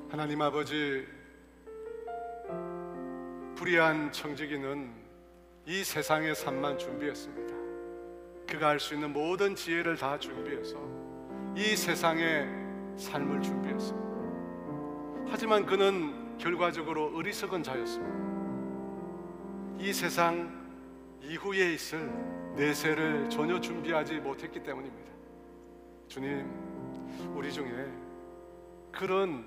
하나님 아버지, 불의한 청지기는 이 세상의 삶만 준비했습니다. 그가 할 수 있는 모든 지혜를 다 준비해서 이 세상의 삶을 준비했습니다. 하지만 그는 결과적으로 어리석은 자였습니다. 이 세상 이후에 있을 내세를 전혀 준비하지 못했기 때문입니다. 주님, 우리 중에 그런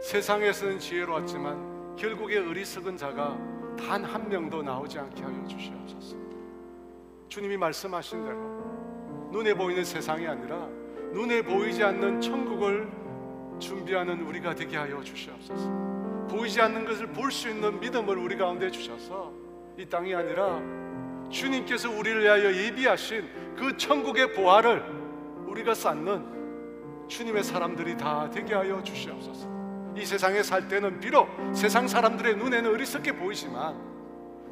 세상에서는 지혜로웠지만 결국에 어리석은 자가 단 한 명도 나오지 않게 하여 주시옵소서. 주님이 말씀하신 대로 눈에 보이는 세상이 아니라 눈에 보이지 않는 천국을 준비하는 우리가 되게 하여 주시옵소서. 보이지 않는 것을 볼 수 있는 믿음을 우리 가운데 주셔서 이 땅이 아니라 주님께서 우리를 위하여 예비하신 그 천국의 보화를 우리가 쌓는 주님의 사람들이 다 되게 하여 주시옵소서. 이 세상에 살 때는 비록 세상 사람들의 눈에는 어리석게 보이지만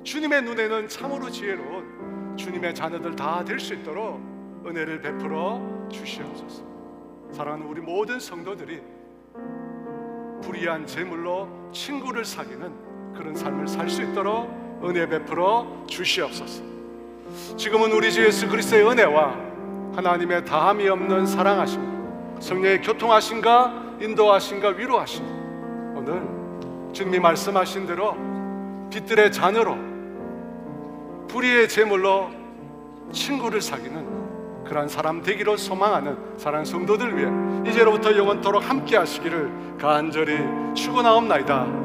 주님의 눈에는 참으로 지혜로운 주님의 자녀들 다 될 수 있도록 은혜를 베풀어 주시옵소서. 사랑하는 우리 모든 성도들이 불의한 재물로 친구를 사귀는 그런 삶을 살 수 있도록 은혜 베풀어 주시옵소서. 지금은 우리 주 예수 그리스도의 은혜와 하나님의 다함이 없는 사랑하심과 성령의 교통하심과 인도하심과 위로하심, 오늘 주님이 말씀하신 대로 빛들의 자녀로 불의의 제물로 친구를 사귀는 그러한 사람 되기를 소망하는 사랑하는 성도들 위해 이제로부터 영원토록 함께 하시기를 간절히 축원하옵나이다.